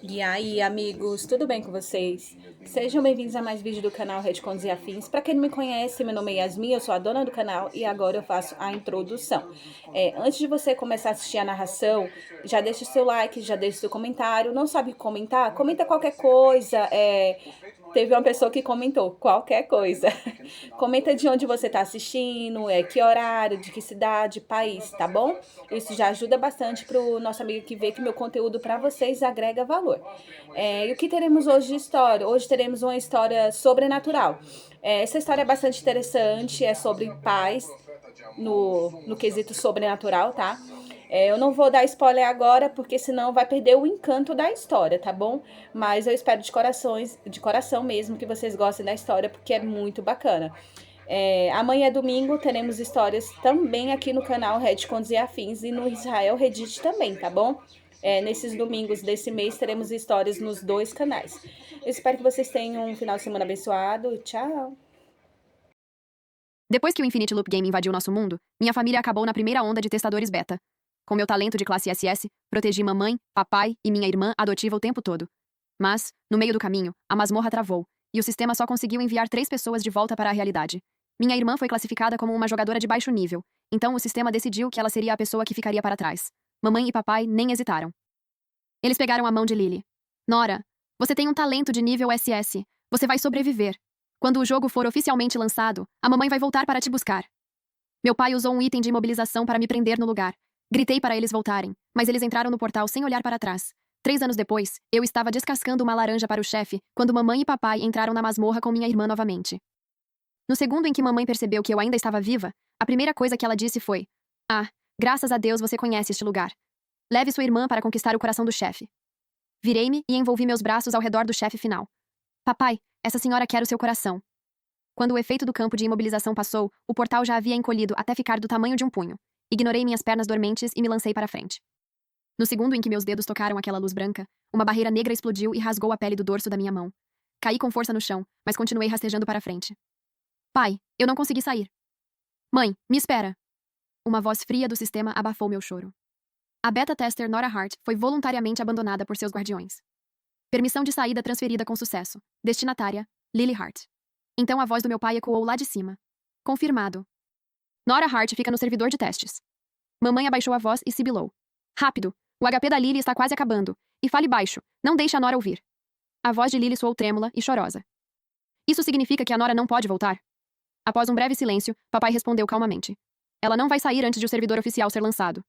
E aí, amigos, tudo bem com vocês? Sejam bem-vindos a mais vídeo do canal Retcons e Afins. Para quem não me conhece, meu nome é Yasmin, eu sou a dona do canal e agora eu faço a introdução. Antes de você começar a assistir a narração, já deixa o seu like, já deixa o seu comentário. Não sabe comentar? Comenta qualquer coisa. Teve uma pessoa que comentou qualquer coisa. Comenta de onde você está assistindo, que horário, de que cidade, país, tá bom? Isso já ajuda bastante para o nosso amigo que vê que meu conteúdo para vocês agrega valor. E o que teremos hoje de história? Hoje teremos uma história sobrenatural. Essa história é bastante interessante, é sobre paz no quesito sobrenatural, tá? Eu não vou dar spoiler agora, porque senão vai perder o encanto da história, tá bom? Mas eu espero de coração mesmo que vocês gostem da história, porque é muito bacana. Amanhã, domingo, teremos histórias também aqui no canal Retcons e Afins e no Israel Reddit também, tá bom? Nesses domingos desse mês teremos histórias nos dois canais. Eu espero que vocês tenham um final de semana abençoado. Tchau! Depois que o Infinity Loop Game invadiu nosso mundo, minha família acabou na primeira onda de testadores beta. Com meu talento de classe SS, protegi mamãe, papai e minha irmã adotiva o tempo todo. Mas, no meio do caminho, a masmorra travou, e o sistema só conseguiu enviar 3 pessoas de volta para a realidade. Minha irmã foi classificada como uma jogadora de baixo nível, então o sistema decidiu que ela seria a pessoa que ficaria para trás. Mamãe e papai nem hesitaram. Eles pegaram a mão de Lily. Nora, você tem um talento de nível SS. Você vai sobreviver. Quando o jogo for oficialmente lançado, a mamãe vai voltar para te buscar. Meu pai usou um item de imobilização para me prender no lugar. Gritei para eles voltarem, mas eles entraram no portal sem olhar para trás. 3 anos depois, eu estava descascando uma laranja para o chefe, quando mamãe e papai entraram na masmorra com minha irmã novamente. No segundo em que mamãe percebeu que eu ainda estava viva, a primeira coisa que ela disse foi: "Ah, graças a Deus você conhece este lugar. Leve sua irmã para conquistar o coração do chefe." Virei-me e envolvi meus braços ao redor do chefe final. "Papai, essa senhora quer o seu coração." Quando o efeito do campo de imobilização passou, o portal já havia encolhido até ficar do tamanho de um punho. Ignorei minhas pernas dormentes e me lancei para frente. No segundo em que meus dedos tocaram aquela luz branca, uma barreira negra explodiu e rasgou a pele do dorso da minha mão. Caí com força no chão, mas continuei rastejando para frente. "Pai, eu não consegui sair." "Mãe, me espera." Uma voz fria do sistema abafou meu choro. A beta-tester Nora Hart foi voluntariamente abandonada por seus guardiões. Permissão de saída transferida com sucesso. Destinatária, Lily Hart. Então a voz do meu pai ecoou lá de cima. Confirmado. Nora Hart fica no servidor de testes. Mamãe abaixou a voz e sibilou. "Rápido! O HP da Lily está quase acabando. E fale baixo. Não deixe a Nora ouvir." A voz de Lily soou trêmula e chorosa. "Isso significa que a Nora não pode voltar?" Após um breve silêncio, papai respondeu calmamente. "Ela não vai sair antes de o servidor oficial ser lançado."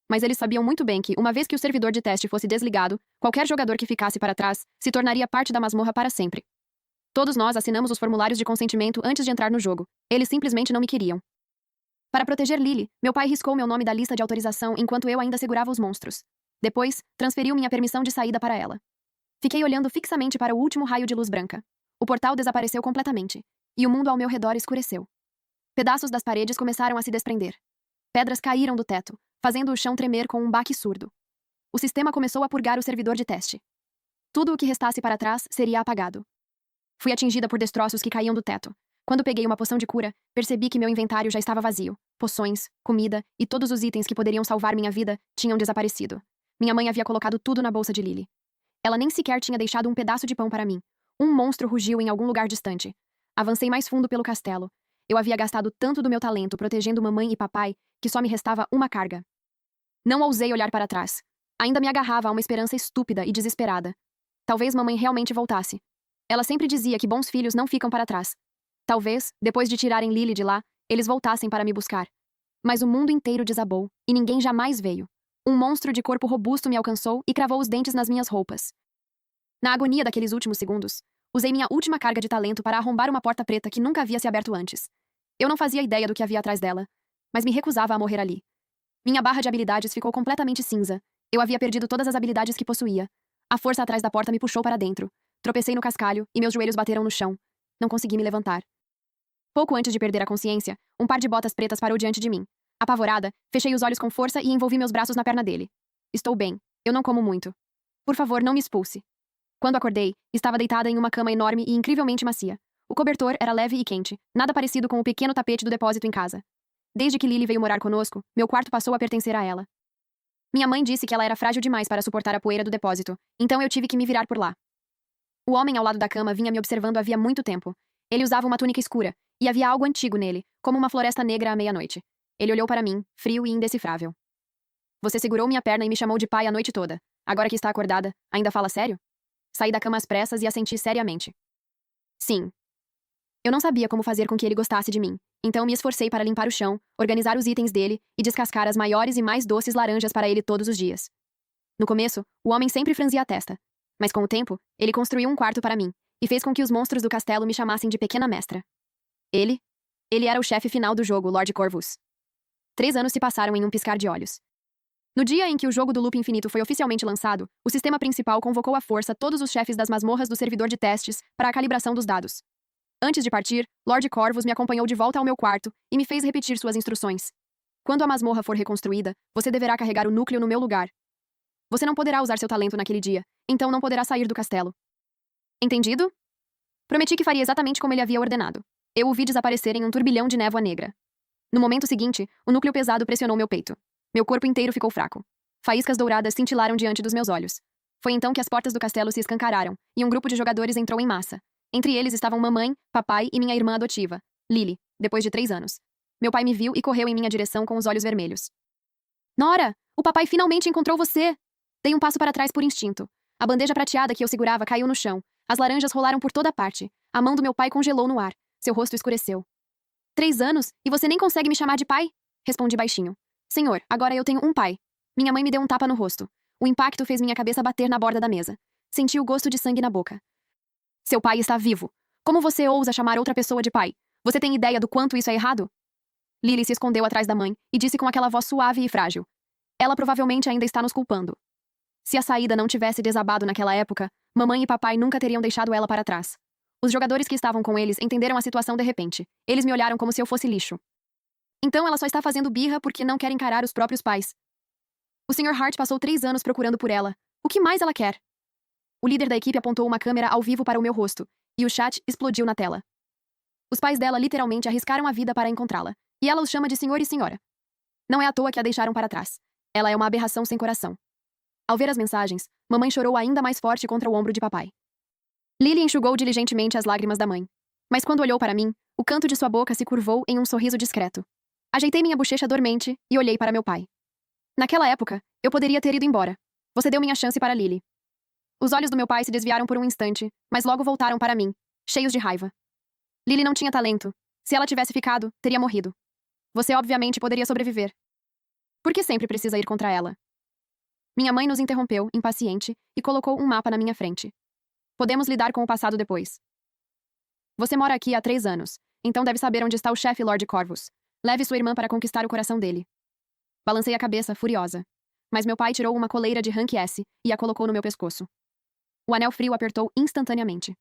Mas eles sabiam muito bem que, uma vez que o servidor de teste fosse desligado, qualquer jogador que ficasse para trás se tornaria parte da masmorra para sempre. Todos nós assinamos os formulários de consentimento antes de entrar no jogo. Eles simplesmente não me queriam. Para proteger Lily, meu pai riscou meu nome da lista de autorização enquanto eu ainda segurava os monstros. Depois, transferiu minha permissão de saída para ela. Fiquei olhando fixamente para o último raio de luz branca. O portal desapareceu completamente, e o mundo ao meu redor escureceu. Pedaços das paredes começaram a se desprender. Pedras caíram do teto, fazendo o chão tremer com um baque surdo. O sistema começou a purgar o servidor de teste. Tudo o que restasse para trás seria apagado. Fui atingida por destroços que caíam do teto. Quando peguei uma poção de cura, percebi que meu inventário já estava vazio. Poções, comida e todos os itens que poderiam salvar minha vida tinham desaparecido. Minha mãe havia colocado tudo na bolsa de Lily. Ela nem sequer tinha deixado um pedaço de pão para mim. Um monstro rugiu em algum lugar distante. Avancei mais fundo pelo castelo. Eu havia gastado tanto do meu talento protegendo mamãe e papai que só me restava uma carga. Não ousei olhar para trás. Ainda me agarrava a uma esperança estúpida e desesperada. Talvez mamãe realmente voltasse. Ela sempre dizia que bons filhos não ficam para trás. Talvez, depois de tirarem Lily de lá, eles voltassem para me buscar. Mas o mundo inteiro desabou, e ninguém jamais veio. Um monstro de corpo robusto me alcançou e cravou os dentes nas minhas roupas. Na agonia daqueles últimos segundos, usei minha última carga de talento para arrombar uma porta preta que nunca havia se aberto antes. Eu não fazia ideia do que havia atrás dela, mas me recusava a morrer ali. Minha barra de habilidades ficou completamente cinza. Eu havia perdido todas as habilidades que possuía. A força atrás da porta me puxou para dentro. Tropecei no cascalho e meus joelhos bateram no chão. Não consegui me levantar. Pouco antes de perder a consciência, um par de botas pretas parou diante de mim. Apavorada, fechei os olhos com força e envolvi meus braços na perna dele. "Estou bem. Eu não como muito. Por favor, não me expulse." Quando acordei, estava deitada em uma cama enorme e incrivelmente macia. O cobertor era leve e quente, nada parecido com o pequeno tapete do depósito em casa. Desde que Lily veio morar conosco, meu quarto passou a pertencer a ela. Minha mãe disse que ela era frágil demais para suportar a poeira do depósito, então eu tive que me virar por lá. O homem ao lado da cama vinha me observando havia muito tempo. Ele usava uma túnica escura, e havia algo antigo nele, como uma floresta negra à meia-noite. Ele olhou para mim, frio e indecifrável. Você segurou minha perna e me chamou de pai a noite toda. Agora que está acordada, ainda fala sério? Saí da cama às pressas e assenti seriamente. Sim. Eu não sabia como fazer com que ele gostasse de mim, então me esforcei para limpar o chão, organizar os itens dele e descascar as maiores e mais doces laranjas para ele todos os dias. No começo, o homem sempre franzia a testa. Mas com o tempo, ele construiu um quarto para mim e fez com que os monstros do castelo me chamassem de pequena mestra. Ele era o chefe final do jogo, Lord Corvus. 3 anos se passaram em um piscar de olhos. No dia em que o jogo do loop infinito foi oficialmente lançado, o sistema principal convocou à força todos os chefes das masmorras do servidor de testes para a calibração dos dados. Antes de partir, Lord Corvus me acompanhou de volta ao meu quarto e me fez repetir suas instruções. Quando a masmorra for reconstruída, você deverá carregar o núcleo no meu lugar. Você não poderá usar seu talento naquele dia, então não poderá sair do castelo. Entendido? Prometi que faria exatamente como ele havia ordenado. Eu o vi desaparecer em um turbilhão de névoa negra. No momento seguinte, o núcleo pesado pressionou meu peito. Meu corpo inteiro ficou fraco. Faíscas douradas cintilaram diante dos meus olhos. Foi então que as portas do castelo se escancararam, e um grupo de jogadores entrou em massa. Entre eles estavam mamãe, papai e minha irmã adotiva, Lily, depois de 3 anos. Meu pai me viu e correu em minha direção com os olhos vermelhos. Nora, o papai finalmente encontrou você! Dei um passo para trás por instinto. A bandeja prateada que eu segurava caiu no chão. As laranjas rolaram por toda parte. A mão do meu pai congelou no ar. Seu rosto escureceu. 3 anos? E você nem consegue me chamar de pai? Respondi baixinho. Senhor, agora eu tenho um pai. Minha mãe me deu um tapa no rosto. O impacto fez minha cabeça bater na borda da mesa. Senti o gosto de sangue na boca. Seu pai está vivo. Como você ousa chamar outra pessoa de pai? Você tem ideia do quanto isso é errado? Lily se escondeu atrás da mãe e disse com aquela voz suave e frágil. Ela provavelmente ainda está nos culpando. Se a saída não tivesse desabado naquela época, mamãe e papai nunca teriam deixado ela para trás. Os jogadores que estavam com eles entenderam a situação de repente. Eles me olharam como se eu fosse lixo. Então ela só está fazendo birra porque não quer encarar os próprios pais. O Sr. Hart passou 3 anos procurando por ela. O que mais ela quer? O líder da equipe apontou uma câmera ao vivo para o meu rosto, e o chat explodiu na tela. Os pais dela literalmente arriscaram a vida para encontrá-la, e ela os chama de senhor e senhora. Não é à toa que a deixaram para trás. Ela é uma aberração sem coração. Ao ver as mensagens, mamãe chorou ainda mais forte contra o ombro de papai. Lily enxugou diligentemente as lágrimas da mãe. Mas quando olhou para mim, o canto de sua boca se curvou em um sorriso discreto. Ajeitei minha bochecha dormente e olhei para meu pai. Naquela época, eu poderia ter ido embora. Você deu minha chance para Lily. Os olhos do meu pai se desviaram por um instante, mas logo voltaram para mim, cheios de raiva. Lily não tinha talento. Se ela tivesse ficado, teria morrido. Você obviamente poderia sobreviver. Por que sempre precisa ir contra ela? Minha mãe nos interrompeu, impaciente, e colocou um mapa na minha frente. Podemos lidar com o passado depois. Você mora aqui há 3 anos, então deve saber onde está o chefe Lord Corvus. Leve sua irmã para conquistar o coração dele. Balancei a cabeça, furiosa. Mas meu pai tirou uma coleira de Rank S e a colocou no meu pescoço. O anel frio apertou instantaneamente.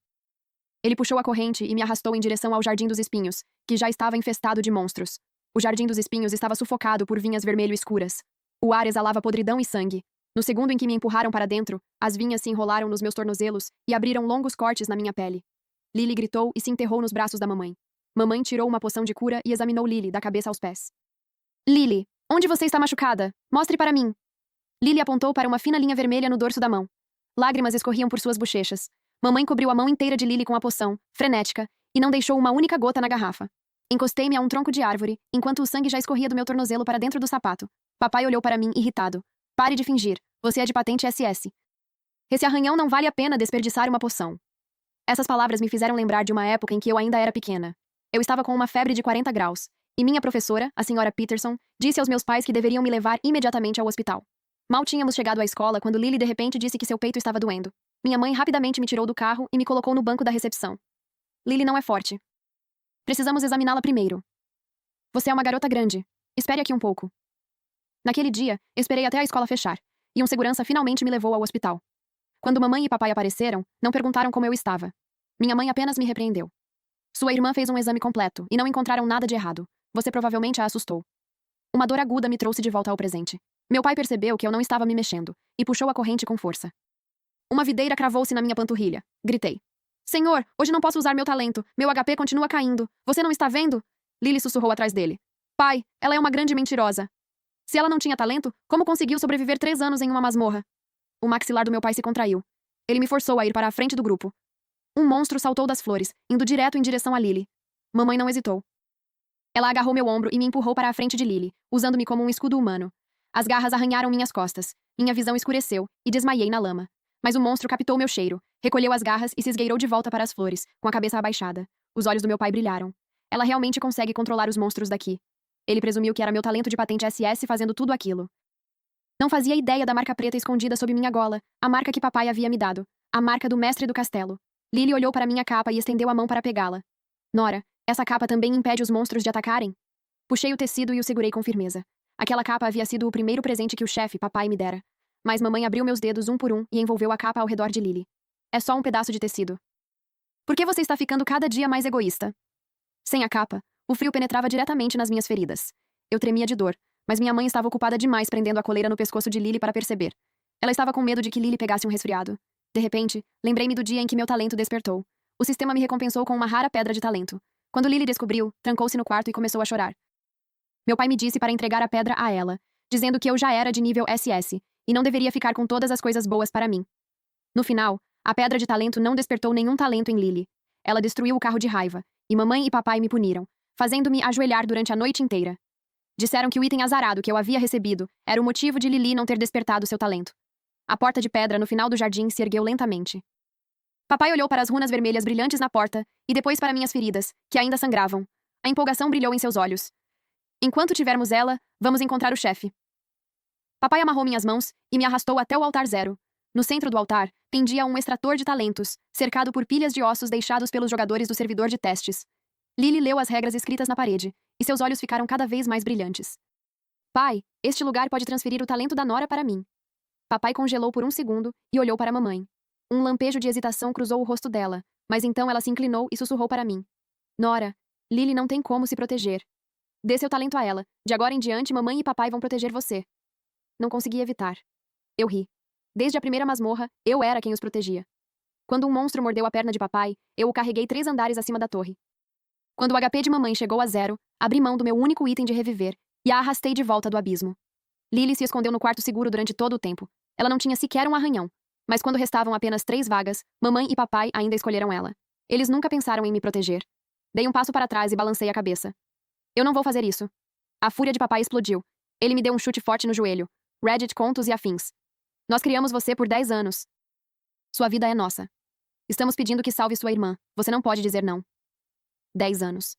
Ele puxou a corrente e me arrastou em direção ao Jardim dos Espinhos, que já estava infestado de monstros. O Jardim dos Espinhos estava sufocado por vinhas vermelho escuras. O ar exalava podridão e sangue. No segundo em que me empurraram para dentro, as vinhas se enrolaram nos meus tornozelos e abriram longos cortes na minha pele. Lily gritou e se enterrou nos braços da mamãe. Mamãe tirou uma poção de cura e examinou Lily da cabeça aos pés. Lily, onde você está machucada? Mostre para mim. Lily apontou para uma fina linha vermelha no dorso da mão. Lágrimas escorriam por suas bochechas. Mamãe cobriu a mão inteira de Lily com a poção, frenética, e não deixou uma única gota na garrafa. Encostei-me a um tronco de árvore, enquanto o sangue já escorria do meu tornozelo para dentro do sapato. Papai olhou para mim, irritado. Pare de fingir. Você é de patente SS. Esse arranhão não vale a pena desperdiçar uma poção. Essas palavras me fizeram lembrar de uma época em que eu ainda era pequena. Eu estava com uma febre de 40 graus, e minha professora, a senhora Peterson, disse aos meus pais que deveriam me levar imediatamente ao hospital. Mal tínhamos chegado à escola quando Lily de repente disse que seu peito estava doendo. Minha mãe rapidamente me tirou do carro e me colocou no banco da recepção. Lily não é forte. Precisamos examiná-la primeiro. Você é uma garota grande. Espere aqui um pouco. Naquele dia, esperei até a escola fechar, e um segurança finalmente me levou ao hospital. Quando mamãe e papai apareceram, não perguntaram como eu estava. Minha mãe apenas me repreendeu. Sua irmã fez um exame completo e não encontraram nada de errado. Você provavelmente a assustou. Uma dor aguda me trouxe de volta ao presente. Meu pai percebeu que eu não estava me mexendo e puxou a corrente com força. Uma videira cravou-se na minha panturrilha. Gritei. Senhor, hoje não posso usar meu talento. Meu HP continua caindo. Você não está vendo? Lily sussurrou atrás dele. Pai, ela é uma grande mentirosa. Se ela não tinha talento, como conseguiu sobreviver 3 anos em uma masmorra? O maxilar do meu pai se contraiu. Ele me forçou a ir para a frente do grupo. Um monstro saltou das flores, indo direto em direção a Lily. Mamãe não hesitou. Ela agarrou meu ombro e me empurrou para a frente de Lily, usando-me como um escudo humano. As garras arranharam minhas costas, minha visão escureceu e desmaiei na lama. Mas o monstro captou meu cheiro, recolheu as garras e se esgueirou de volta para as flores, com a cabeça abaixada. Os olhos do meu pai brilharam. Ela realmente consegue controlar os monstros daqui. Ele presumiu que era meu talento de patente SS fazendo tudo aquilo. Não fazia ideia da marca preta escondida sob minha gola, a marca que papai havia me dado, a marca do mestre do castelo. Lily olhou para minha capa e estendeu a mão para pegá-la. Nora, essa capa também impede os monstros de atacarem? Puxei o tecido e o segurei com firmeza. Aquela capa havia sido o primeiro presente que o chefe, papai, me dera. Mas mamãe abriu meus dedos um por um e envolveu a capa ao redor de Lily. É só um pedaço de tecido. Por que você está ficando cada dia mais egoísta? Sem a capa, o frio penetrava diretamente nas minhas feridas. Eu tremia de dor, mas minha mãe estava ocupada demais prendendo a coleira no pescoço de Lily para perceber. Ela estava com medo de que Lily pegasse um resfriado. De repente, lembrei-me do dia em que meu talento despertou. O sistema me recompensou com uma rara pedra de talento. Quando Lily descobriu, trancou-se no quarto e começou a chorar. Meu pai me disse para entregar a pedra a ela, dizendo que eu já era de nível SS, e não deveria ficar com todas as coisas boas para mim. No final, a pedra de talento não despertou nenhum talento em Lily. Ela destruiu o carro de raiva, e mamãe e papai me puniram, fazendo-me ajoelhar durante a noite inteira. Disseram que o item azarado que eu havia recebido era o motivo de Lily não ter despertado seu talento. A porta de pedra no final do jardim se ergueu lentamente. Papai olhou para as runas vermelhas brilhantes na porta, e depois para minhas feridas, que ainda sangravam. A empolgação brilhou em seus olhos. Enquanto tivermos ela, vamos encontrar o chefe. Papai amarrou minhas mãos e me arrastou até o altar zero. No centro do altar, pendia um extrator de talentos, cercado por pilhas de ossos deixados pelos jogadores do servidor de testes. Lily leu as regras escritas na parede, e seus olhos ficaram cada vez mais brilhantes. Pai, este lugar pode transferir o talento da Nora para mim. Papai congelou por um segundo e olhou para mamãe. Um lampejo de hesitação cruzou o rosto dela, mas então ela se inclinou e sussurrou para mim. Nora, Lily não tem como se proteger. Dê seu talento a ela. De agora em diante, mamãe e papai vão proteger você. Não consegui evitar. Eu ri. Desde a primeira masmorra, eu era quem os protegia. Quando um monstro mordeu a perna de papai, eu o carreguei 3 andares acima da torre. Quando o HP de mamãe chegou a 0, abri mão do meu único item de reviver e a arrastei de volta do abismo. Lily se escondeu no quarto seguro durante todo o tempo. Ela não tinha sequer um arranhão. Mas quando restavam apenas 3 vagas, mamãe e papai ainda escolheram ela. Eles nunca pensaram em me proteger. Dei um passo para trás e balancei a cabeça. Eu não vou fazer isso. A fúria de papai explodiu. Ele me deu um chute forte no joelho. Reddit, contos e afins. Nós criamos você por 10 anos. Sua vida é nossa. Estamos pedindo que salve sua irmã. Você não pode dizer não. 10 anos.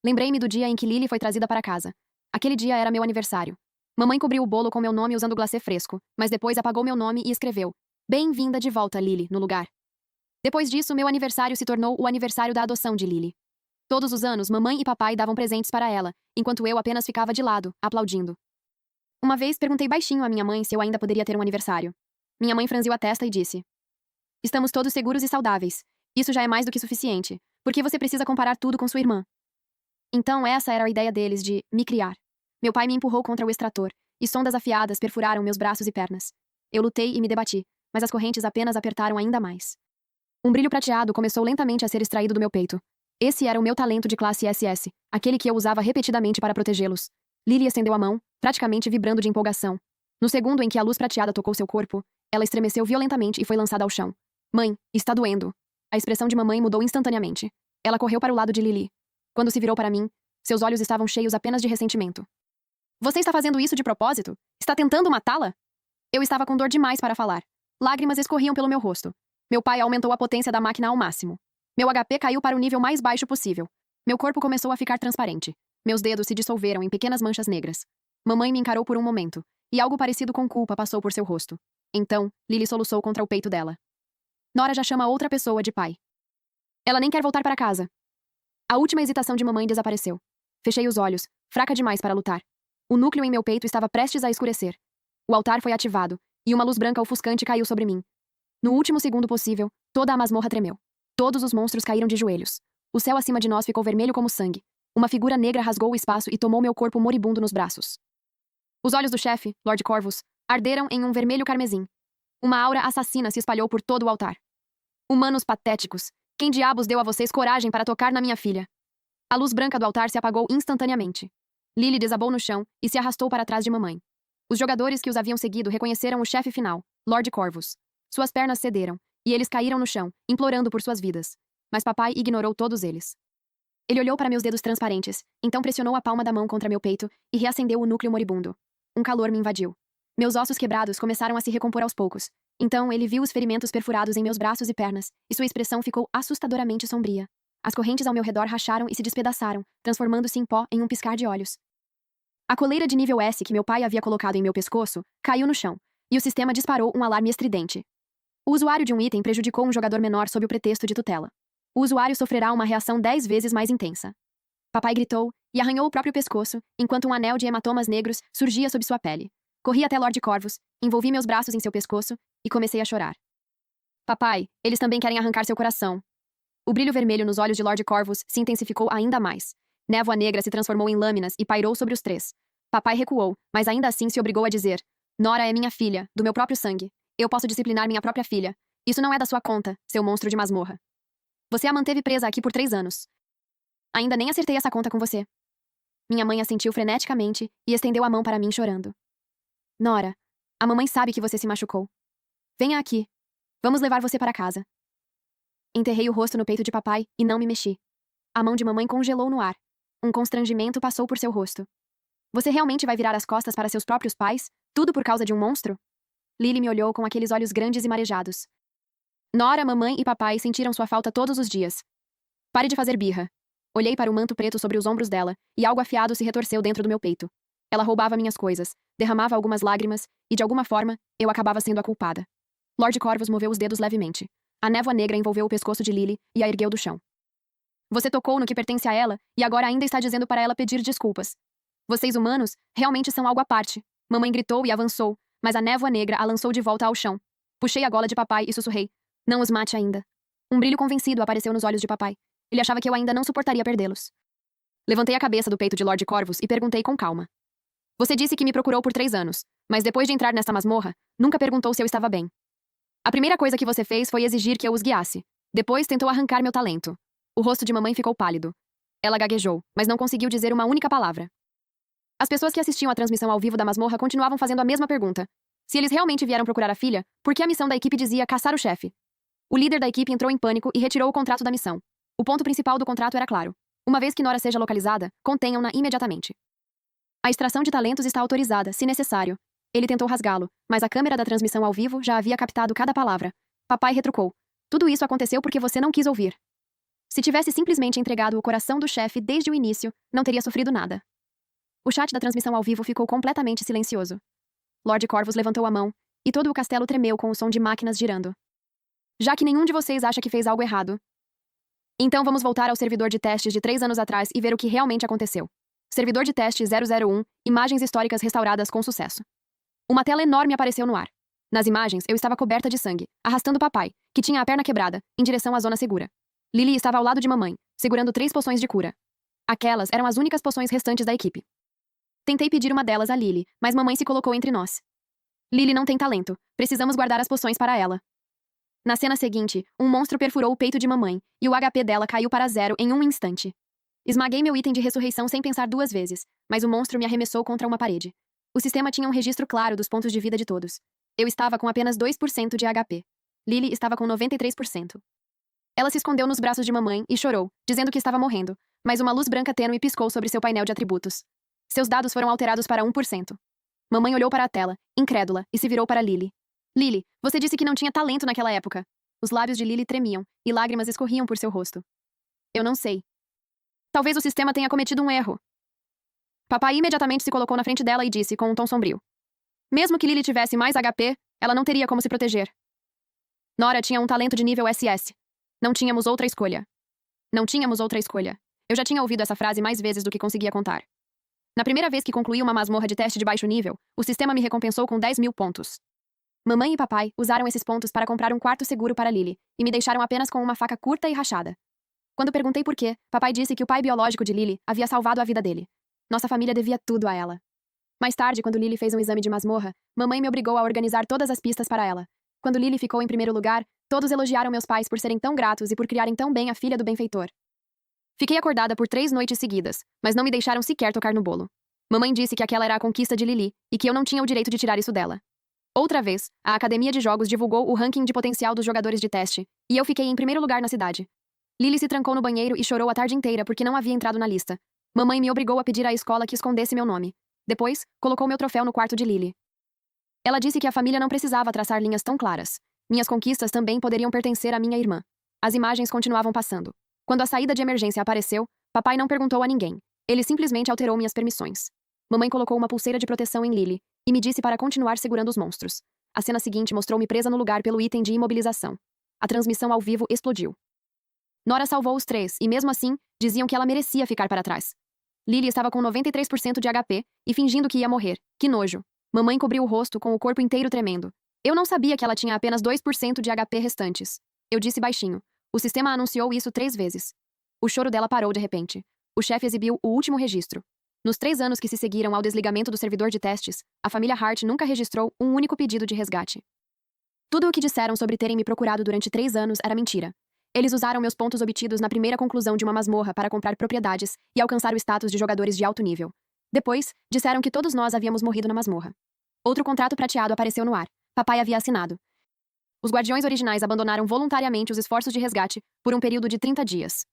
Lembrei-me do dia em que Lily foi trazida para casa. Aquele dia era meu aniversário. Mamãe cobriu o bolo com meu nome usando glacê fresco, mas depois apagou meu nome e escreveu: Bem-vinda de volta, Lily, no lugar. Depois disso, meu aniversário se tornou o aniversário da adoção de Lily. Todos os anos, mamãe e papai davam presentes para ela, enquanto eu apenas ficava de lado, aplaudindo. Uma vez perguntei baixinho à minha mãe se eu ainda poderia ter um aniversário. Minha mãe franziu a testa e disse: Estamos todos seguros e saudáveis. Isso já é mais do que suficiente. Por que você precisa comparar tudo com sua irmã? Então essa era a ideia deles de me criar. Meu pai me empurrou contra o extrator, e sondas afiadas perfuraram meus braços e pernas. Eu lutei e me debati, mas as correntes apenas apertaram ainda mais. Um brilho prateado começou lentamente a ser extraído do meu peito. Esse era o meu talento de classe SS, aquele que eu usava repetidamente para protegê-los. Lily estendeu a mão, praticamente vibrando de empolgação. No segundo em que a luz prateada tocou seu corpo, ela estremeceu violentamente e foi lançada ao chão. Mãe, está doendo. A expressão de mamãe mudou instantaneamente. Ela correu para o lado de Lily. Quando se virou para mim, seus olhos estavam cheios apenas de ressentimento. Você está fazendo isso de propósito? Está tentando matá-la? Eu estava com dor demais para falar. Lágrimas escorriam pelo meu rosto. Meu pai aumentou a potência da máquina ao máximo. Meu HP caiu para o nível mais baixo possível. Meu corpo começou a ficar transparente. Meus dedos se dissolveram em pequenas manchas negras. Mamãe me encarou por um momento, e algo parecido com culpa passou por seu rosto. Então, Lily soluçou contra o peito dela. Nora já chama outra pessoa de pai. Ela nem quer voltar para casa. A última hesitação de mamãe desapareceu. Fechei os olhos, fraca demais para lutar. O núcleo em meu peito estava prestes a escurecer. O altar foi ativado, e uma luz branca ofuscante caiu sobre mim. No último segundo possível, toda a masmorra tremeu. Todos os monstros caíram de joelhos. O céu acima de nós ficou vermelho como sangue. Uma figura negra rasgou o espaço e tomou meu corpo moribundo nos braços. Os olhos do chefe, Lord Corvus, arderam em um vermelho carmesim. Uma aura assassina se espalhou por todo o altar. Humanos patéticos, quem diabos deu a vocês coragem para tocar na minha filha? A luz branca do altar se apagou instantaneamente. Lily desabou no chão e se arrastou para trás de mamãe. Os jogadores que os haviam seguido reconheceram o chefe final, Lord Corvus. Suas pernas cederam, e eles caíram no chão, implorando por suas vidas. Mas papai ignorou todos eles. Ele olhou para meus dedos transparentes, então pressionou a palma da mão contra meu peito e reacendeu o núcleo moribundo. Um calor me invadiu. Meus ossos quebrados começaram a se recompor aos poucos. Então ele viu os ferimentos perfurados em meus braços e pernas, e sua expressão ficou assustadoramente sombria. As correntes ao meu redor racharam e se despedaçaram, transformando-se em pó em um piscar de olhos. A coleira de nível S que meu pai havia colocado em meu pescoço caiu no chão, e o sistema disparou um alarme estridente. O usuário de um item prejudicou um jogador menor sob o pretexto de tutela. O usuário sofrerá uma reação 10 vezes mais intensa. Papai gritou e arranhou o próprio pescoço, enquanto um anel de hematomas negros surgia sob sua pele. Corri até Lord Corvus, envolvi meus braços em seu pescoço e comecei a chorar. Papai, eles também querem arrancar seu coração. O brilho vermelho nos olhos de Lord Corvus se intensificou ainda mais. Névoa negra se transformou em lâminas e pairou sobre os três. Papai recuou, mas ainda assim se obrigou a dizer: Nora é minha filha, do meu próprio sangue. Eu posso disciplinar minha própria filha. Isso não é da sua conta, seu monstro de masmorra. Você a manteve presa aqui por 3 anos. Ainda nem acertei essa conta com você. Minha mãe assentiu freneticamente e estendeu a mão para mim chorando. Nora, a mamãe sabe que você se machucou. Venha aqui. Vamos levar você para casa. Enterrei o rosto no peito de papai e não me mexi. A mão de mamãe congelou no ar. Um constrangimento passou por seu rosto. Você realmente vai virar as costas para seus próprios pais? Tudo por causa de um monstro? Lily me olhou com aqueles olhos grandes e marejados. Nora, mamãe e papai sentiram sua falta todos os dias. Pare de fazer birra. Olhei para o manto preto sobre os ombros dela, e algo afiado se retorceu dentro do meu peito. Ela roubava minhas coisas, derramava algumas lágrimas, e de alguma forma, eu acabava sendo a culpada. Lord Corvus moveu os dedos levemente. A névoa negra envolveu o pescoço de Lily e a ergueu do chão. Você tocou no que pertence a ela, e agora ainda está dizendo para ela pedir desculpas. Vocês humanos realmente são algo à parte. Mamãe gritou e avançou, mas a névoa negra a lançou de volta ao chão. Puxei a gola de papai e sussurrei. Não os mate ainda. Um brilho convencido apareceu nos olhos de papai. Ele achava que eu ainda não suportaria perdê-los. Levantei a cabeça do peito de Lord Corvus e perguntei com calma. Você disse que me procurou por 3 anos, mas depois de entrar nesta masmorra, nunca perguntou se eu estava bem. A primeira coisa que você fez foi exigir que eu os guiasse. Depois tentou arrancar meu talento. O rosto de mamãe ficou pálido. Ela gaguejou, mas não conseguiu dizer uma única palavra. As pessoas que assistiam à transmissão ao vivo da masmorra continuavam fazendo a mesma pergunta. Se eles realmente vieram procurar a filha, por que a missão da equipe dizia caçar o chefe? O líder da equipe entrou em pânico e retirou o contrato da missão. O ponto principal do contrato era claro. Uma vez que Nora seja localizada, contenham-na imediatamente. A extração de talentos está autorizada, se necessário. Ele tentou rasgá-lo, mas a câmera da transmissão ao vivo já havia captado cada palavra. Papai retrucou. Tudo isso aconteceu porque você não quis ouvir. Se tivesse simplesmente entregado o coração do chefe desde o início, não teria sofrido nada. O chat da transmissão ao vivo ficou completamente silencioso. Lord Corvus levantou a mão, e todo o castelo tremeu com o som de máquinas girando. Já que nenhum de vocês acha que fez algo errado, então vamos voltar ao servidor de testes de 3 anos atrás e ver o que realmente aconteceu. Servidor de teste 001, imagens históricas restauradas com sucesso. Uma tela enorme apareceu no ar. Nas imagens, eu estava coberta de sangue, arrastando papai, que tinha a perna quebrada, em direção à zona segura. Lily estava ao lado de mamãe, segurando 3 poções de cura. Aquelas eram as únicas poções restantes da equipe. Tentei pedir uma delas a Lily, mas mamãe se colocou entre nós. Lily não tem talento. Precisamos guardar as poções para ela. Na cena seguinte, um monstro perfurou o peito de mamãe, e o HP dela caiu para 0 em um instante. Esmaguei meu item de ressurreição sem pensar 2 vezes, mas o monstro me arremessou contra uma parede. O sistema tinha um registro claro dos pontos de vida de todos. Eu estava com apenas 2% de HP. Lily estava com 93%. Ela se escondeu nos braços de mamãe e chorou, dizendo que estava morrendo, mas uma luz branca tênue piscou sobre seu painel de atributos. Seus dados foram alterados para 1%. Mamãe olhou para a tela, incrédula, e se virou para Lily. Lily, você disse que não tinha talento naquela época. Os lábios de Lily tremiam, e lágrimas escorriam por seu rosto. Eu não sei. Talvez o sistema tenha cometido um erro. Papai imediatamente se colocou na frente dela e disse, com um tom sombrio. Mesmo que Lily tivesse mais HP, ela não teria como se proteger. Nora tinha um talento de nível SS. Não tínhamos outra escolha. Não tínhamos outra escolha. Eu já tinha ouvido essa frase mais vezes do que conseguia contar. Na primeira vez que concluí uma masmorra de teste de baixo nível, o sistema me recompensou com 10.000 pontos. Mamãe e papai usaram esses pontos para comprar um quarto seguro para Lily, e me deixaram apenas com uma faca curta e rachada. Quando perguntei por quê, papai disse que o pai biológico de Lily havia salvado a vida dele. Nossa família devia tudo a ela. Mais tarde, quando Lily fez um exame de masmorra, mamãe me obrigou a organizar todas as pistas para ela. Quando Lily ficou em primeiro lugar, todos elogiaram meus pais por serem tão gratos e por criarem tão bem a filha do benfeitor. Fiquei acordada por 3 noites seguidas, mas não me deixaram sequer tocar no bolo. Mamãe disse que aquela era a conquista de Lily e que eu não tinha o direito de tirar isso dela. Outra vez, a Academia de Jogos divulgou o ranking de potencial dos jogadores de teste, e eu fiquei em primeiro lugar na cidade. Lily se trancou no banheiro e chorou a tarde inteira porque não havia entrado na lista. Mamãe me obrigou a pedir à escola que escondesse meu nome. Depois, colocou meu troféu no quarto de Lily. Ela disse que a família não precisava traçar linhas tão claras. Minhas conquistas também poderiam pertencer à minha irmã. As imagens continuavam passando. Quando a saída de emergência apareceu, papai não perguntou a ninguém. Ele simplesmente alterou minhas permissões. Mamãe colocou uma pulseira de proteção em Lily e me disse para continuar segurando os monstros. A cena seguinte mostrou-me presa no lugar pelo item de imobilização. A transmissão ao vivo explodiu. Nora salvou os 3 e, mesmo assim, diziam que ela merecia ficar para trás. Lily estava com 93% de HP e fingindo que ia morrer. Que nojo. Mamãe cobriu o rosto com o corpo inteiro tremendo. Eu não sabia que ela tinha apenas 2% de HP restantes. Eu disse baixinho. O sistema anunciou isso 3 vezes. O choro dela parou de repente. O chefe exibiu o último registro. Nos 3 anos que se seguiram ao desligamento do servidor de testes, a família Hart nunca registrou um único pedido de resgate. Tudo o que disseram sobre terem me procurado durante 3 anos era mentira. Eles usaram meus pontos obtidos na primeira conclusão de uma masmorra para comprar propriedades e alcançar o status de jogadores de alto nível. Depois, disseram que todos nós havíamos morrido na masmorra. Outro contrato prateado apareceu no ar. Papai havia assinado. Os guardiões originais abandonaram voluntariamente os esforços de resgate por um período de 30 dias.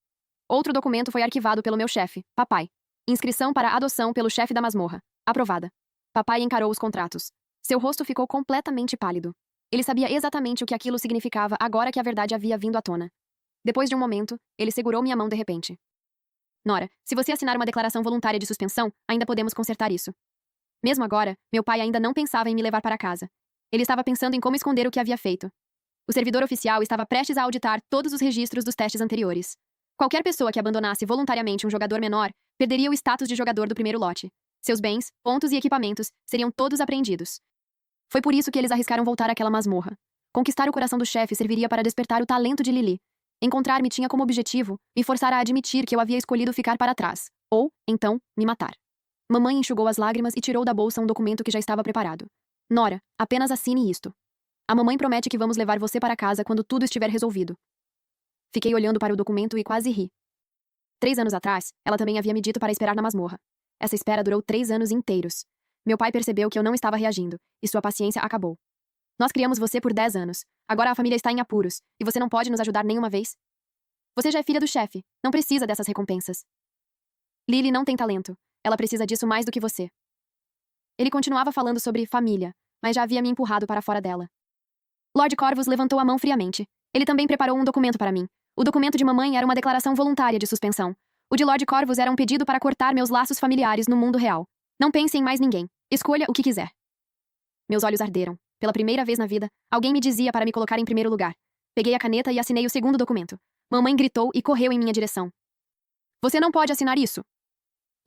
Outro documento foi arquivado pelo meu chefe, papai. Inscrição para adoção pelo chefe da masmorra. Aprovada. Papai encarou os contratos. Seu rosto ficou completamente pálido. Ele sabia exatamente o que aquilo significava agora que a verdade havia vindo à tona. Depois de um momento, ele segurou minha mão de repente. Nora, se você assinar uma declaração voluntária de suspensão, ainda podemos consertar isso. Mesmo agora, meu pai ainda não pensava em me levar para casa. Ele estava pensando em como esconder o que havia feito. O servidor oficial estava prestes a auditar todos os registros dos testes anteriores. Qualquer pessoa que abandonasse voluntariamente um jogador menor perderia o status de jogador do primeiro lote. Seus bens, pontos e equipamentos seriam todos apreendidos. Foi por isso que eles arriscaram voltar àquela masmorra. Conquistar o coração do chefe serviria para despertar o talento de Lily. Encontrar-me tinha como objetivo me forçar a admitir que eu havia escolhido ficar para trás. Ou, então, me matar. Mamãe enxugou as lágrimas e tirou da bolsa um documento que já estava preparado. Nora, apenas assine isto. A mamãe promete que vamos levar você para casa quando tudo estiver resolvido. Fiquei olhando para o documento e quase ri. 3 anos atrás, ela também havia me dito para esperar na masmorra. Essa espera durou 3 anos inteiros. Meu pai percebeu que eu não estava reagindo, e sua paciência acabou. Nós criamos você por 10 anos. Agora a família está em apuros, e você não pode nos ajudar nenhuma vez? Você já é filha do chefe. Não precisa dessas recompensas. Lily não tem talento. Ela precisa disso mais do que você. Ele continuava falando sobre família, mas já havia me empurrado para fora dela. Lord Corvus levantou a mão friamente. Ele também preparou um documento para mim. O documento de mamãe era uma declaração voluntária de suspensão. O de Lord Corvus era um pedido para cortar meus laços familiares no mundo real. Não pense em mais ninguém. Escolha o que quiser. Meus olhos arderam. Pela primeira vez na vida, alguém me dizia para me colocar em primeiro lugar. Peguei a caneta e assinei o segundo documento. Mamãe gritou e correu em minha direção. Você não pode assinar isso!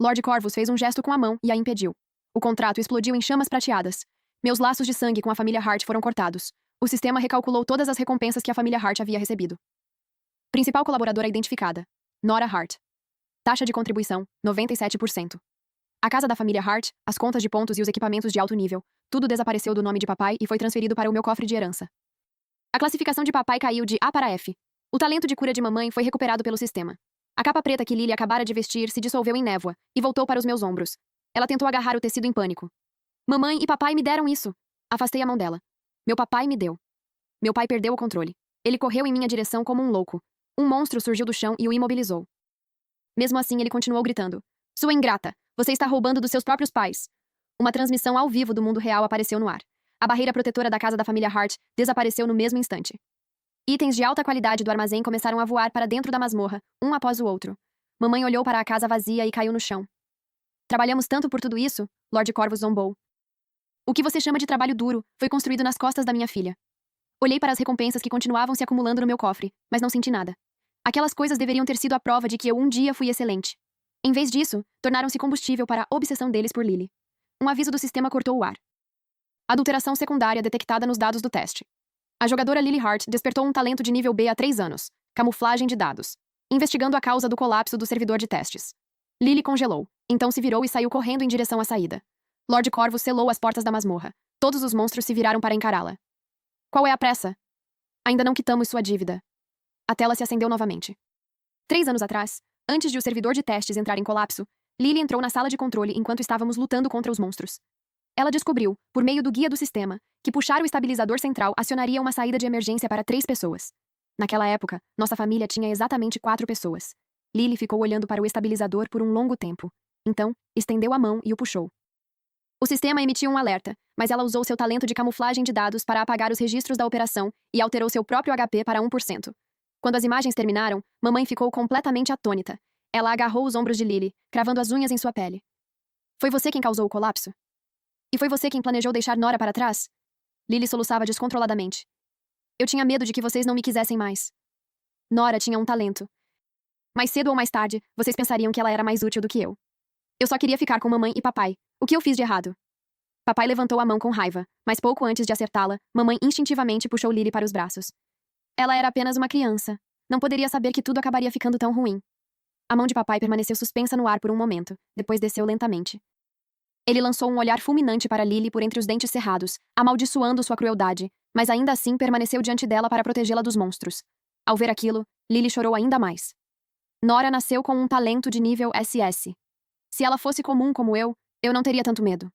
Lord Corvus fez um gesto com a mão e a impediu. O contrato explodiu em chamas prateadas. Meus laços de sangue com a família Hart foram cortados. O sistema recalculou todas as recompensas que a família Hart havia recebido. Principal colaboradora identificada. Nora Hart. Taxa de contribuição, 97%. A casa da família Hart, as contas de pontos e os equipamentos de alto nível, tudo desapareceu do nome de papai e foi transferido para o meu cofre de herança. A classificação de papai caiu de A para F. O talento de cura de mamãe foi recuperado pelo sistema. A capa preta que Lily acabara de vestir se dissolveu em névoa e voltou para os meus ombros. Ela tentou agarrar o tecido em pânico. Mamãe e papai me deram isso. Afastei a mão dela. Meu papai me deu. Meu pai perdeu o controle. Ele correu em minha direção como um louco. Um monstro surgiu do chão e o imobilizou. Mesmo assim, ele continuou gritando. Sua ingrata! Você está roubando dos seus próprios pais! Uma transmissão ao vivo do mundo real apareceu no ar. A barreira protetora da casa da família Hart desapareceu no mesmo instante. Itens de alta qualidade do armazém começaram a voar para dentro da masmorra, um após o outro. Mamãe olhou para a casa vazia e caiu no chão. Trabalhamos tanto por tudo isso, Lord Corvus zombou. O que você chama de trabalho duro foi construído nas costas da minha filha. Olhei para as recompensas que continuavam se acumulando no meu cofre, mas não senti nada. Aquelas coisas deveriam ter sido a prova de que eu um dia fui excelente. Em vez disso, tornaram-se combustível para a obsessão deles por Lily. Um aviso do sistema cortou o ar. Adulteração secundária detectada nos dados do teste. A jogadora Lily Hart despertou um talento de nível B há 3 anos. Camuflagem de dados. Investigando a causa do colapso do servidor de testes. Lily congelou. Então se virou e saiu correndo em direção à saída. Lord Corvus selou as portas da masmorra. Todos os monstros se viraram para encará-la. Qual é a pressa? Ainda não quitamos sua dívida. A tela se acendeu novamente. 3 anos atrás, antes de o servidor de testes entrar em colapso, Lily entrou na sala de controle enquanto estávamos lutando contra os monstros. Ela descobriu, por meio do guia do sistema, que puxar o estabilizador central acionaria uma saída de emergência para 3 pessoas. Naquela época, nossa família tinha exatamente 4 pessoas. Lily ficou olhando para o estabilizador por um longo tempo. Então, estendeu a mão e o puxou. O sistema emitiu um alerta, mas ela usou seu talento de camuflagem de dados para apagar os registros da operação e alterou seu próprio HP para 1%. Quando as imagens terminaram, mamãe ficou completamente atônita. Ela agarrou os ombros de Lily, cravando as unhas em sua pele. Foi você quem causou o colapso? E foi você quem planejou deixar Nora para trás? Lily soluçava descontroladamente. Eu tinha medo de que vocês não me quisessem mais. Nora tinha um talento. Mais cedo ou mais tarde, vocês pensariam que ela era mais útil do que eu. Eu só queria ficar com mamãe e papai. O que eu fiz de errado? Papai levantou a mão com raiva, mas pouco antes de acertá-la, mamãe instintivamente puxou Lily para os braços. Ela era apenas uma criança. Não poderia saber que tudo acabaria ficando tão ruim. A mão de papai permaneceu suspensa no ar por um momento, depois desceu lentamente. Ele lançou um olhar fulminante para Lily por entre os dentes cerrados, amaldiçoando sua crueldade, mas ainda assim permaneceu diante dela para protegê-la dos monstros. Ao ver aquilo, Lily chorou ainda mais. Nora nasceu com um talento de nível SS. Se ela fosse comum como eu não teria tanto medo.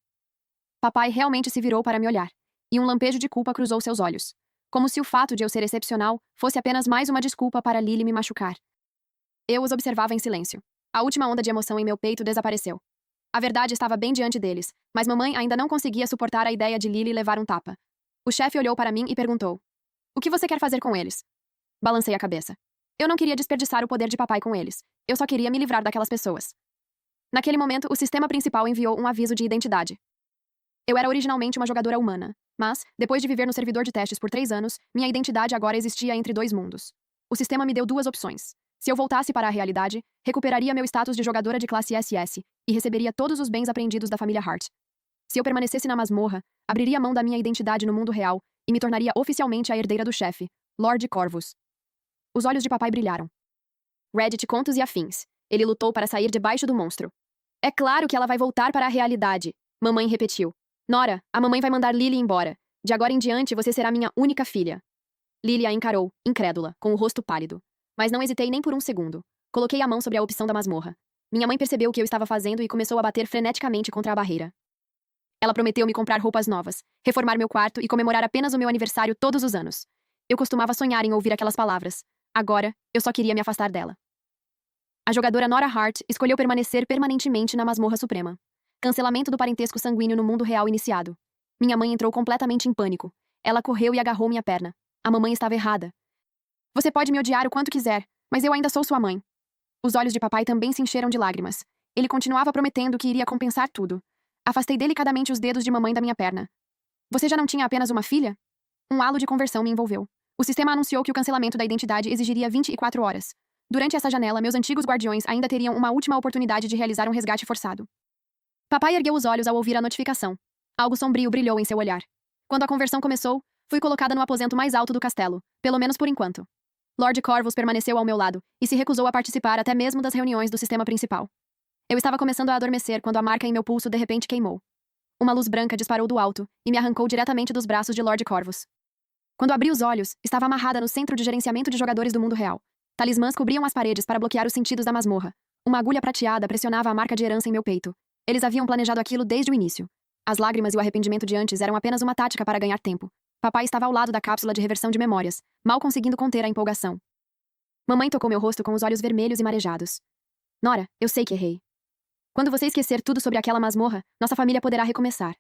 Papai realmente se virou para me olhar, e um lampejo de culpa cruzou seus olhos. Como se o fato de eu ser excepcional fosse apenas mais uma desculpa para Lily me machucar. Eu os observava em silêncio. A última onda de emoção em meu peito desapareceu. A verdade estava bem diante deles, mas mamãe ainda não conseguia suportar a ideia de Lily levar um tapa. O chefe olhou para mim e perguntou: "O que você quer fazer com eles?" Balancei a cabeça. Eu não queria desperdiçar o poder de papai com eles. Eu só queria me livrar daquelas pessoas. Naquele momento, o sistema principal enviou um aviso de identidade. Eu era originalmente uma jogadora humana, mas, depois de viver no servidor de testes por 3 anos, minha identidade agora existia entre 2 mundos. O sistema me deu 2 opções. Se eu voltasse para a realidade, recuperaria meu status de jogadora de classe SS e receberia todos os bens apreendidos da família Hart. Se eu permanecesse na masmorra, abriria mão da minha identidade no mundo real e me tornaria oficialmente a herdeira do chefe, Lord Corvus. Os olhos de papai brilharam. Reddit Contos e Afins. Ele lutou para sair debaixo do monstro. É claro que ela vai voltar para a realidade, mamãe repetiu. Nora, a mamãe vai mandar Lily embora. De agora em diante, você será minha única filha. Lily a encarou, incrédula, com o rosto pálido. Mas não hesitei nem por um segundo. Coloquei a mão sobre a opção da masmorra. Minha mãe percebeu o que eu estava fazendo e começou a bater freneticamente contra a barreira. Ela prometeu me comprar roupas novas, reformar meu quarto e comemorar apenas o meu aniversário todos os anos. Eu costumava sonhar em ouvir aquelas palavras. Agora, eu só queria me afastar dela. A jogadora Nora Hart escolheu permanecer permanentemente na masmorra suprema. Cancelamento do parentesco sanguíneo no mundo real iniciado. Minha mãe entrou completamente em pânico. Ela correu e agarrou minha perna. A mamãe estava errada. Você pode me odiar o quanto quiser, mas eu ainda sou sua mãe. Os olhos de papai também se encheram de lágrimas. Ele continuava prometendo que iria compensar tudo. Afastei delicadamente os dedos de mamãe da minha perna. Você já não tinha apenas uma filha? Um halo de conversão me envolveu. O sistema anunciou que o cancelamento da identidade exigiria 24 horas. Durante essa janela, meus antigos guardiões ainda teriam uma última oportunidade de realizar um resgate forçado. Papai ergueu os olhos ao ouvir a notificação. Algo sombrio brilhou em seu olhar. Quando a conversão começou, fui colocada no aposento mais alto do castelo, pelo menos por enquanto. Lord Corvus permaneceu ao meu lado e se recusou a participar até mesmo das reuniões do sistema principal. Eu estava começando a adormecer quando a marca em meu pulso de repente queimou. Uma luz branca disparou do alto e me arrancou diretamente dos braços de Lord Corvus. Quando abri os olhos, estava amarrada no centro de gerenciamento de jogadores do mundo real. Talismãs cobriam as paredes para bloquear os sentidos da masmorra. Uma agulha prateada pressionava a marca de herança em meu peito. Eles haviam planejado aquilo desde o início. As lágrimas e o arrependimento de antes eram apenas uma tática para ganhar tempo. Papai estava ao lado da cápsula de reversão de memórias, mal conseguindo conter a empolgação. Mamãe tocou meu rosto com os olhos vermelhos e marejados. Nora, eu sei que errei. Quando você esquecer tudo sobre aquela masmorra, nossa família poderá recomeçar.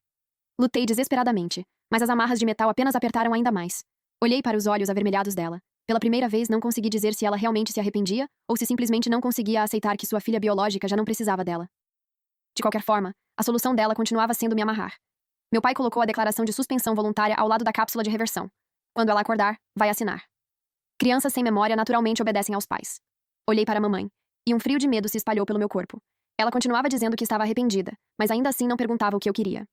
Lutei desesperadamente, mas as amarras de metal apenas apertaram ainda mais. Olhei para os olhos avermelhados dela. Pela primeira vez não consegui dizer se ela realmente se arrependia ou se simplesmente não conseguia aceitar que sua filha biológica já não precisava dela. De qualquer forma, a solução dela continuava sendo me amarrar. Meu pai colocou a declaração de suspensão voluntária ao lado da cápsula de reversão. Quando ela acordar, vai assinar. Crianças sem memória naturalmente obedecem aos pais. Olhei para a mamãe, e um frio de medo se espalhou pelo meu corpo. Ela continuava dizendo que estava arrependida, mas ainda assim não perguntava o que eu queria.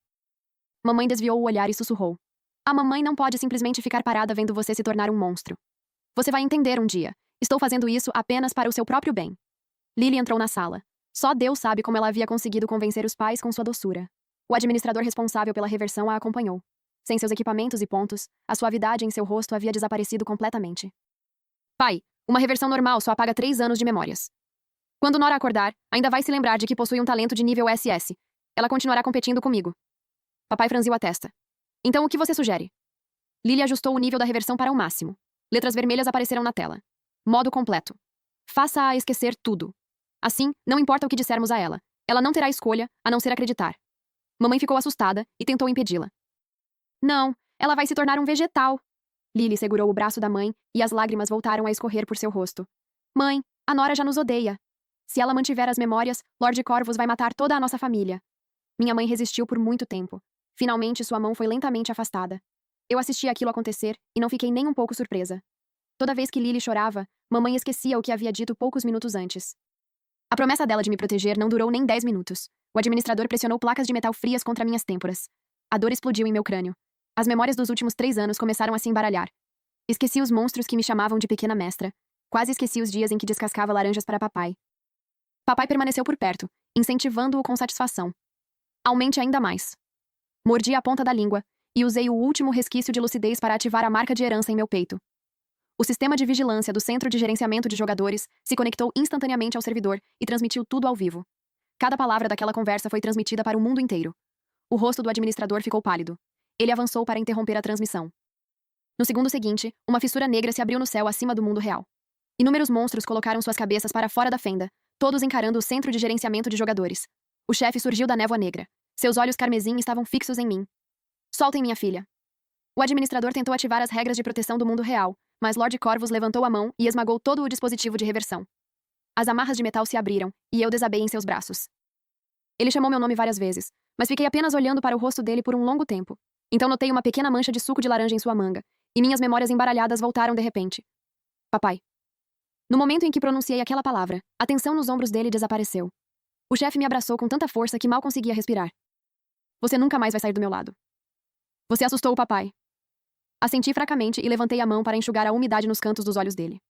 Mamãe desviou o olhar e sussurrou. A mamãe não pode simplesmente ficar parada vendo você se tornar um monstro. Você vai entender um dia. Estou fazendo isso apenas para o seu próprio bem. Lily entrou na sala. Só Deus sabe como ela havia conseguido convencer os pais com sua doçura. O administrador responsável pela reversão a acompanhou. Sem seus equipamentos e pontos, a suavidade em seu rosto havia desaparecido completamente. Pai, uma reversão normal só apaga 3 anos de memórias. Quando Nora acordar, ainda vai se lembrar de que possui um talento de nível SS. Ela continuará competindo comigo. Papai franziu a testa. Então o que você sugere? Lily ajustou o nível da reversão para o máximo. Letras vermelhas apareceram na tela. Modo completo. Faça-a esquecer tudo. Assim, não importa o que dissermos a ela. Ela não terá escolha, a não ser acreditar. Mamãe ficou assustada e tentou impedi-la. Não, ela vai se tornar um vegetal. Lily segurou o braço da mãe e as lágrimas voltaram a escorrer por seu rosto. Mãe, a Nora já nos odeia. Se ela mantiver as memórias, Lord Corvus vai matar toda a nossa família. Minha mãe resistiu por muito tempo. Finalmente, sua mão foi lentamente afastada. Eu assisti aquilo acontecer e não fiquei nem um pouco surpresa. Toda vez que Lily chorava, mamãe esquecia o que havia dito poucos minutos antes. A promessa dela de me proteger não durou nem 10 minutos. O administrador pressionou placas de metal frias contra minhas têmporas. A dor explodiu em meu crânio. As memórias dos últimos 3 anos começaram a se embaralhar. Esqueci os monstros que me chamavam de pequena mestra. Quase esqueci os dias em que descascava laranjas para papai. Papai permaneceu por perto, incentivando-o com satisfação. Aumente ainda mais. Mordi a ponta da língua e usei o último resquício de lucidez para ativar a marca de herança em meu peito. O sistema de vigilância do Centro de Gerenciamento de Jogadores se conectou instantaneamente ao servidor e transmitiu tudo ao vivo. Cada palavra daquela conversa foi transmitida para o mundo inteiro. O rosto do administrador ficou pálido. Ele avançou para interromper a transmissão. No segundo seguinte, uma fissura negra se abriu no céu acima do mundo real. Inúmeros monstros colocaram suas cabeças para fora da fenda, todos encarando o Centro de Gerenciamento de Jogadores. O chefe surgiu da névoa negra. Seus olhos carmesim estavam fixos em mim. Soltem minha filha. O administrador tentou ativar as regras de proteção do mundo real, mas Lord Corvus levantou a mão e esmagou todo o dispositivo de reversão. As amarras de metal se abriram, e eu desabei em seus braços. Ele chamou meu nome várias vezes, mas fiquei apenas olhando para o rosto dele por um longo tempo. Então notei uma pequena mancha de suco de laranja em sua manga, e minhas memórias embaralhadas voltaram de repente. Papai. No momento em que pronunciei aquela palavra, a tensão nos ombros dele desapareceu. O chefe me abraçou com tanta força que mal conseguia respirar. Você nunca mais vai sair do meu lado. Você assustou o papai. Assenti fracamente e levantei a mão para enxugar a umidade nos cantos dos olhos dele.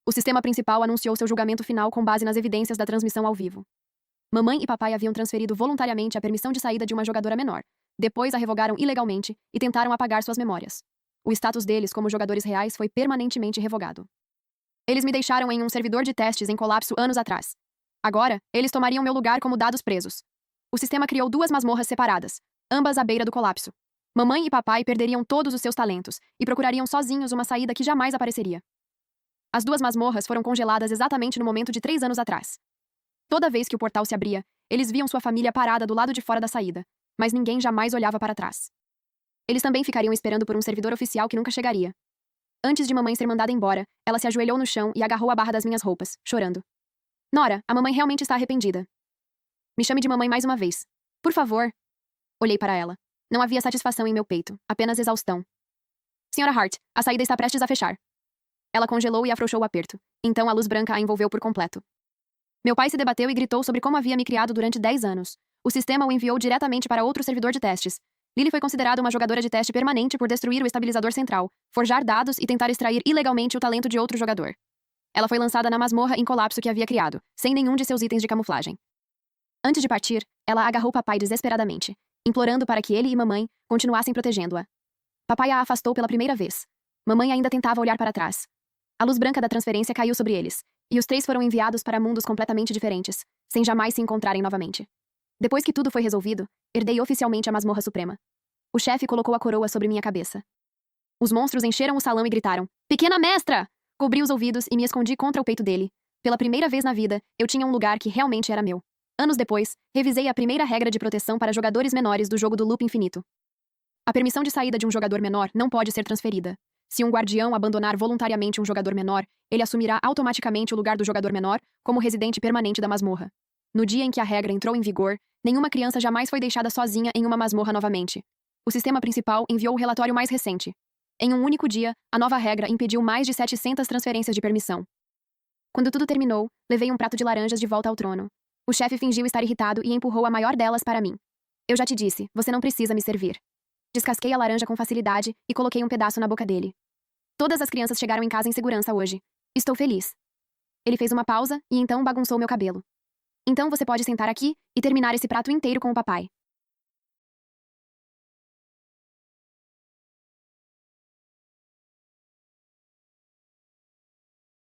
O sistema principal anunciou seu julgamento final com base nas evidências da transmissão ao vivo. Mamãe e papai haviam transferido voluntariamente a permissão de saída de uma jogadora menor. Depois a revogaram ilegalmente e tentaram apagar suas memórias. O status deles como jogadores reais foi permanentemente revogado. Eles me deixaram em um servidor de testes em colapso anos atrás. Agora, eles tomariam meu lugar como dados presos. O sistema criou 2 masmorras separadas, ambas à beira do colapso. Mamãe e papai perderiam todos os seus talentos e procurariam sozinhos uma saída que jamais apareceria. As 2 masmorras foram congeladas exatamente no momento de 3 anos atrás. Toda vez que o portal se abria, eles viam sua família parada do lado de fora da saída, mas ninguém jamais olhava para trás. Eles também ficariam esperando por um servidor oficial que nunca chegaria. Antes de mamãe ser mandada embora, ela se ajoelhou no chão e agarrou a barra das minhas roupas, chorando. Nora, a mamãe realmente está arrependida. Me chame de mamãe mais uma vez. Por favor. Olhei para ela. Não havia satisfação em meu peito, apenas exaustão. Senhora Hart, a saída está prestes a fechar. Ela congelou e afrouxou o aperto. Então a luz branca a envolveu por completo. Meu pai se debateu e gritou sobre como havia me criado durante 10 anos. O sistema o enviou diretamente para outro servidor de testes. Lily foi considerada uma jogadora de teste permanente por destruir o estabilizador central, forjar dados e tentar extrair ilegalmente o talento de outro jogador. Ela foi lançada na masmorra em colapso que havia criado, sem nenhum de seus itens de camuflagem. Antes de partir, ela agarrou papai desesperadamente, implorando para que ele e mamãe continuassem protegendo-a. Papai a afastou pela primeira vez. Mamãe ainda tentava olhar para trás. A luz branca da transferência caiu sobre eles, e os 3 foram enviados para mundos completamente diferentes, sem jamais se encontrarem novamente. Depois que tudo foi resolvido, herdei oficialmente a Masmorra Suprema. O chefe colocou a coroa sobre minha cabeça. Os monstros encheram o salão e gritaram: "Pequena mestra!" Cobri os ouvidos e me escondi contra o peito dele. Pela primeira vez na vida, eu tinha um lugar que realmente era meu. Anos depois, revisei a primeira regra de proteção para jogadores menores do jogo do Loop Infinito. A permissão de saída de um jogador menor não pode ser transferida. Se um guardião abandonar voluntariamente um jogador menor, ele assumirá automaticamente o lugar do jogador menor como residente permanente da masmorra. No dia em que a regra entrou em vigor, nenhuma criança jamais foi deixada sozinha em uma masmorra novamente. O sistema principal enviou o relatório mais recente. Em um único dia, a nova regra impediu mais de 700 transferências de permissão. Quando tudo terminou, levei um prato de laranjas de volta ao trono. O chefe fingiu estar irritado e empurrou a maior delas para mim. Eu já te disse, você não precisa me servir. Descasquei a laranja com facilidade e coloquei um pedaço na boca dele. Todas as crianças chegaram em casa em segurança hoje. Estou feliz. Ele fez uma pausa e então bagunçou meu cabelo. Então você pode sentar aqui e terminar esse prato inteiro com o papai.